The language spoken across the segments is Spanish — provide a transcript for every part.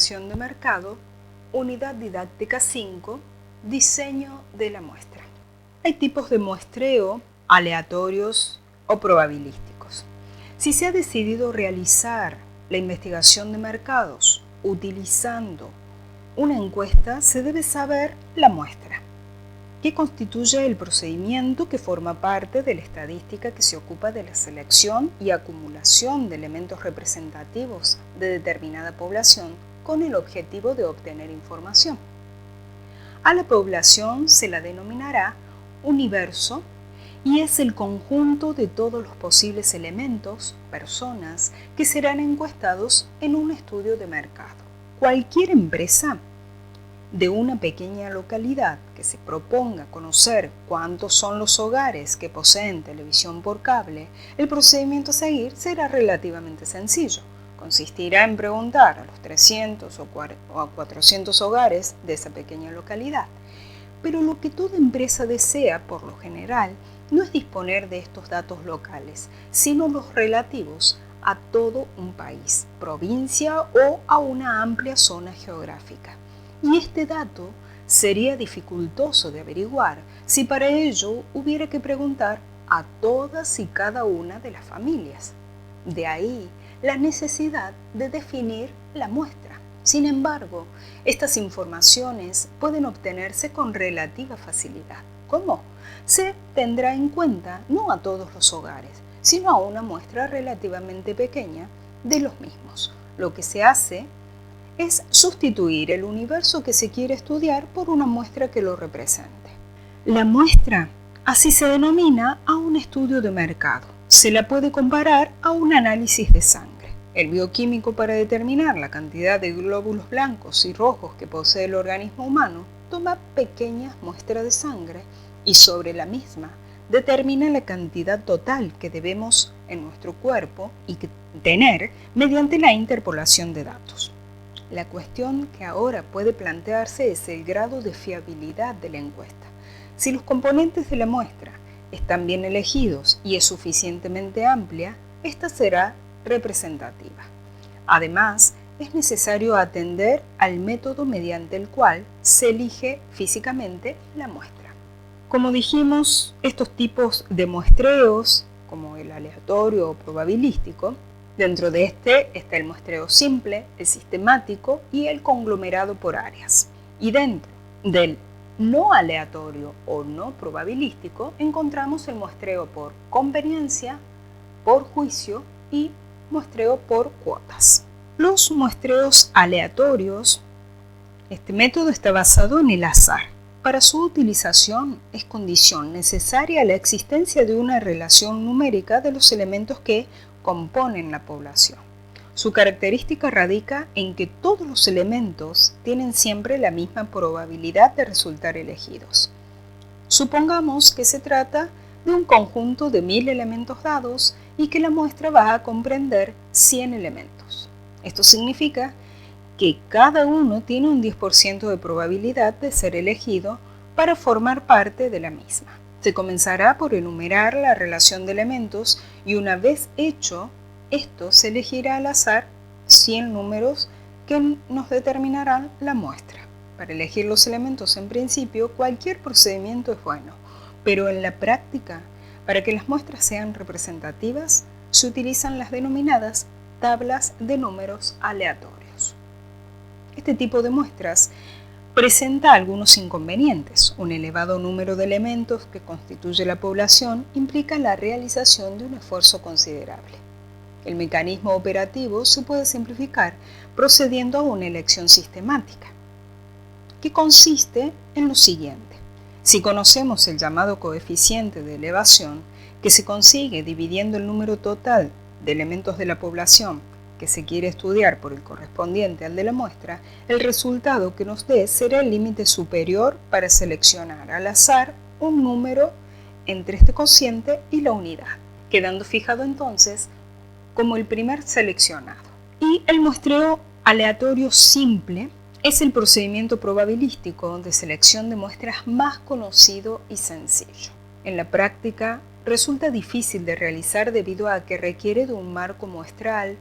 Investigación de mercado, Unidad Didáctica 5, Diseño de la muestra. Hay tipos de muestreo aleatorios o probabilísticos. Si se ha decidido realizar la investigación de mercados utilizando una encuesta, se debe saber la muestra, que constituye el procedimiento que forma parte de la estadística que se ocupa de la selección y acumulación de elementos representativos de determinada población con el objetivo de obtener información. A la población se la denominará universo y es el conjunto de todos los posibles elementos, personas, que serán encuestados en un estudio de mercado. Cualquier empresa de una pequeña localidad que se proponga conocer cuántos son los hogares que poseen televisión por cable, el procedimiento a seguir será relativamente sencillo. Consistirá en preguntar a los 300 o a 400 hogares de esa pequeña localidad. Pero lo que toda empresa desea, por lo general, no es disponer de estos datos locales, sino los relativos a todo un país, provincia o a una amplia zona geográfica. Y este dato sería dificultoso de averiguar si para ello hubiera que preguntar a todas y cada una de las familias. De ahí la necesidad de definir la muestra. Sin embargo, estas informaciones pueden obtenerse con relativa facilidad. ¿Cómo? Se tendrá en cuenta no a todos los hogares, sino a una muestra relativamente pequeña de los mismos. Lo que se hace es sustituir el universo que se quiere estudiar por una muestra que lo represente. La muestra, así se denomina a un estudio de mercado. Se la puede comparar a un análisis de sangre. El bioquímico, para determinar la cantidad de glóbulos blancos y rojos que posee el organismo humano, toma pequeñas muestras de sangre y sobre la misma determina la cantidad total que debemos en nuestro cuerpo y tener mediante la interpolación de datos. La cuestión que ahora puede plantearse es el grado de fiabilidad de la encuesta. Si los componentes de la muestra están bien elegidos y es suficientemente amplia, esta será representativa. Además, es necesario atender al método mediante el cual se elige físicamente la muestra. Como dijimos, estos tipos de muestreos, como el aleatorio o probabilístico, dentro de este está el muestreo simple, el sistemático y el conglomerado por áreas. Y dentro del no aleatorio o no probabilístico encontramos el muestreo por conveniencia, por juicio y muestreo por cuotas. Los muestreos aleatorios, este método está basado en el azar. Para su utilización es condición necesaria la existencia de una relación numérica de los elementos que componen la población. Su característica radica en que todos los elementos tienen siempre la misma probabilidad de resultar elegidos. Supongamos que se trata de un conjunto de 1000 elementos dados y que la muestra va a comprender 100 elementos. Esto significa que cada uno tiene un 10% de probabilidad de ser elegido para formar parte de la misma. Se comenzará por enumerar la relación de elementos y una vez hecho esto se elegirá al azar 100 números que nos determinarán la muestra. Para elegir los elementos en principio cualquier procedimiento es bueno, pero en la práctica, para que las muestras sean representativas, se utilizan las denominadas tablas de números aleatorios. Este tipo de muestras presenta algunos inconvenientes. Un elevado número de elementos que constituye la población implica la realización de un esfuerzo considerable. El mecanismo operativo se puede simplificar procediendo a una elección sistemática, que consiste en lo siguiente. Si conocemos el llamado coeficiente de elevación, que se consigue dividiendo el número total de elementos de la población que se quiere estudiar por el correspondiente al de la muestra, el resultado que nos dé será el límite superior para seleccionar al azar un número entre este cociente y la unidad, quedando fijado entonces como el primer seleccionado. Y el muestreo aleatorio simple es el procedimiento probabilístico de selección de muestras más conocido y sencillo. En la práctica resulta difícil de realizar debido a que requiere de un marco muestral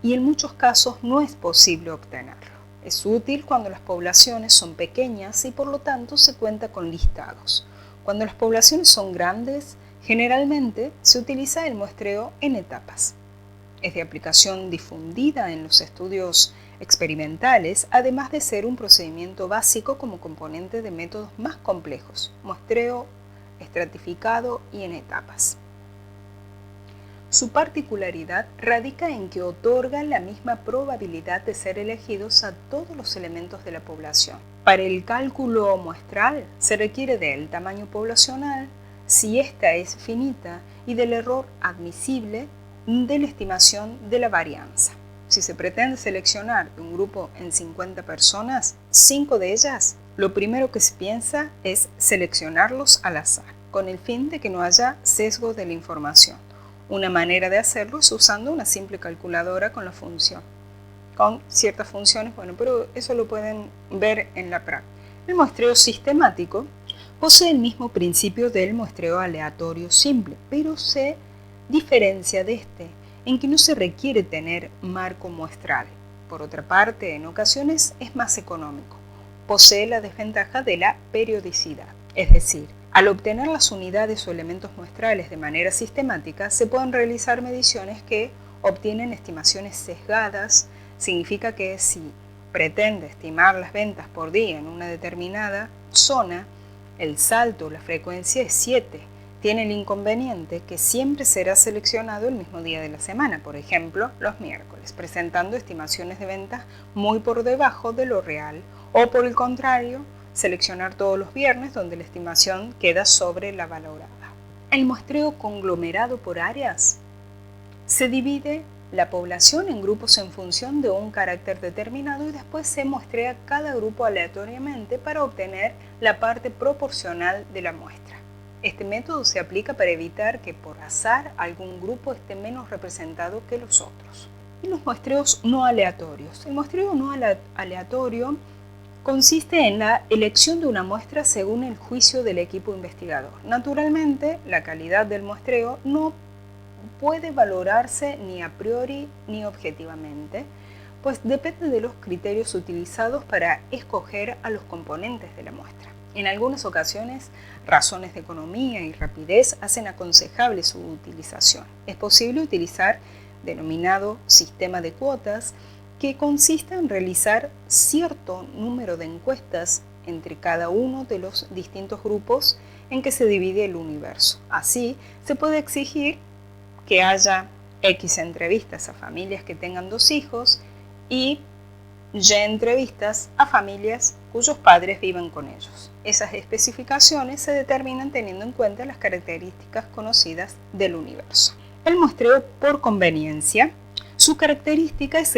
y en muchos casos no es posible obtenerlo. Es útil cuando las poblaciones son pequeñas y por lo tanto se cuenta con listados. Cuando las poblaciones son grandes, generalmente se utiliza el muestreo en etapas. Es de aplicación difundida en los estudios experimentales, además de ser un procedimiento básico como componente de métodos más complejos, muestreo estratificado y en etapas. Su particularidad radica en que otorga la misma probabilidad de ser elegidos a todos los elementos de la población. Para el cálculo muestral se requiere del tamaño poblacional, si ésta es finita, y del error admisible de la estimación de la varianza. Si se pretende seleccionar de un grupo en 50 personas, 5 de ellas, lo primero que se piensa es seleccionarlos al azar, con el fin de que no haya sesgo de la información. Una manera de hacerlo es usando una simple calculadora con ciertas funciones, pero eso lo pueden ver en la práctica. El muestreo sistemático posee el mismo principio del muestreo aleatorio simple, pero se diferencia de este en que no se requiere tener marco muestral. Por otra parte, en ocasiones es más económico. Posee la desventaja de la periodicidad, es decir, al obtener las unidades o elementos muestrales de manera sistemática, se pueden realizar mediciones que obtienen estimaciones sesgadas. Significa que si pretende estimar las ventas por día en una determinada zona, el salto o la frecuencia es 7. Tiene el inconveniente que siempre será seleccionado el mismo día de la semana, por ejemplo, los miércoles, presentando estimaciones de ventas muy por debajo de lo real, o por el contrario, seleccionar todos los viernes donde la estimación queda sobre la valorada. El muestreo conglomerado por áreas se divide la población en grupos en función de un carácter determinado y después se muestrea cada grupo aleatoriamente para obtener la parte proporcional de la muestra. Este método se aplica para evitar que por azar algún grupo esté menos representado que los otros. Y los muestreos no aleatorios. El muestreo no aleatorio consiste en la elección de una muestra según el juicio del equipo investigador. Naturalmente, la calidad del muestreo no puede valorarse ni a priori ni objetivamente, pues depende de los criterios utilizados para escoger a los componentes de la muestra. En algunas ocasiones, razones de economía y rapidez hacen aconsejable su utilización. Es posible utilizar denominado sistema de cuotas, que consiste en realizar cierto número de encuestas entre cada uno de los distintos grupos en que se divide el universo. Así, se puede exigir que haya X entrevistas a familias que tengan 2 hijos y Y entrevistas a familias cuyos padres viven con ellos. Esas especificaciones se determinan teniendo en cuenta las características conocidas del universo. El muestreo por conveniencia. Su característica es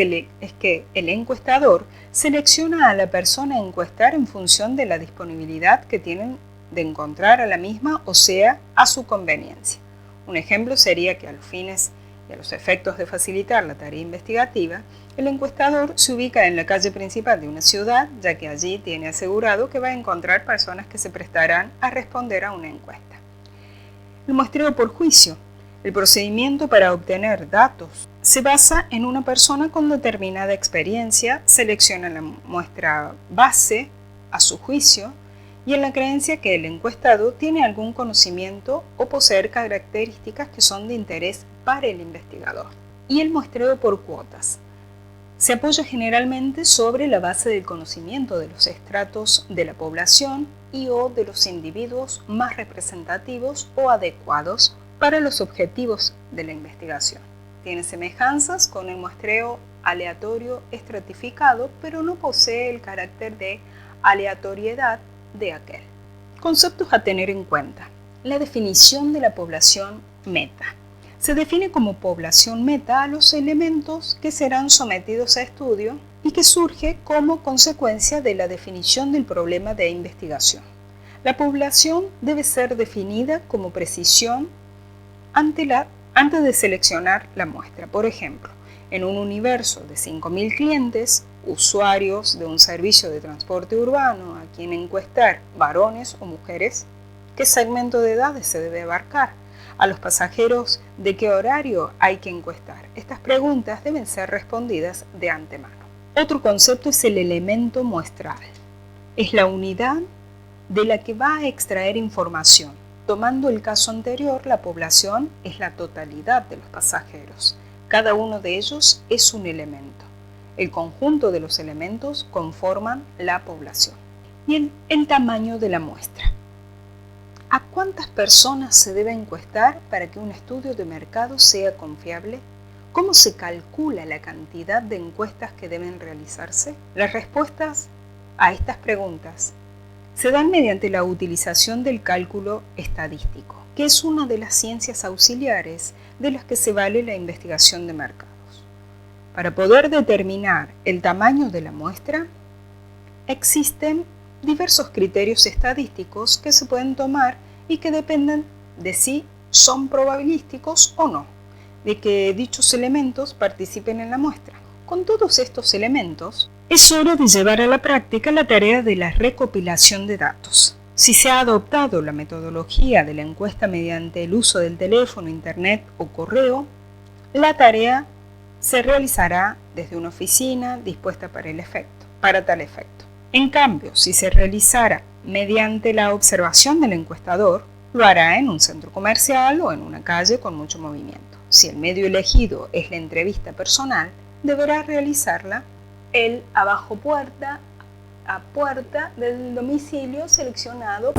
que el encuestador selecciona a la persona a encuestar en función de la disponibilidad que tienen de encontrar a la misma, o sea, a su conveniencia. Un ejemplo sería que a los fines y a los efectos de facilitar la tarea investigativa, el encuestador se ubica en la calle principal de una ciudad, ya que allí tiene asegurado que va a encontrar personas que se prestarán a responder a una encuesta. El muestreo por juicio. El procedimiento para obtener datos se basa en una persona con determinada experiencia, selecciona la muestra base a su juicio y en la creencia que el encuestado tiene algún conocimiento o poseer características que son de interés para el investigador. Y el muestreo por cuotas. Se apoya generalmente sobre la base del conocimiento de los estratos de la población y o de los individuos más representativos o adecuados para los objetivos de la investigación. Tiene semejanzas con el muestreo aleatorio estratificado, pero no posee el carácter de aleatoriedad de aquel. Conceptos a tener en cuenta. La definición de la población meta. Se define como población meta a los elementos que serán sometidos a estudio y que surge como consecuencia de la definición del problema de investigación. La población debe ser definida como precisión antes de seleccionar la muestra. Por ejemplo, en un universo de 5.000 clientes, usuarios de un servicio de transporte urbano a quien encuestar, varones o mujeres, ¿qué segmento de edades se debe abarcar? A los pasajeros, ¿de qué horario hay que encuestar? Estas preguntas deben ser respondidas de antemano. Otro concepto es el elemento muestral. Es la unidad de la que va a extraer información. Tomando el caso anterior, la población es la totalidad de los pasajeros. Cada uno de ellos es un elemento. El conjunto de los elementos conforman la población. Y el tamaño de la muestra. ¿A cuántas personas se debe encuestar para que un estudio de mercado sea confiable? ¿Cómo se calcula la cantidad de encuestas que deben realizarse? Las respuestas a estas preguntas se dan mediante la utilización del cálculo estadístico, que es una de las ciencias auxiliares de las que se vale la investigación de mercados. Para poder determinar el tamaño de la muestra, existen diversos criterios estadísticos que se pueden tomar y que dependen de si son probabilísticos o no, de que dichos elementos participen en la muestra. Con todos estos elementos, es hora de llevar a la práctica la tarea de la recopilación de datos. Si se ha adoptado la metodología de la encuesta mediante el uso del teléfono, internet o correo, la tarea se realizará desde una oficina dispuesta para tal efecto. En cambio, si se realizara mediante la observación del encuestador, lo hará en un centro comercial o en una calle con mucho movimiento. Si el medio elegido es la entrevista personal, deberá realizarla él abajo puerta a puerta del domicilio seleccionado.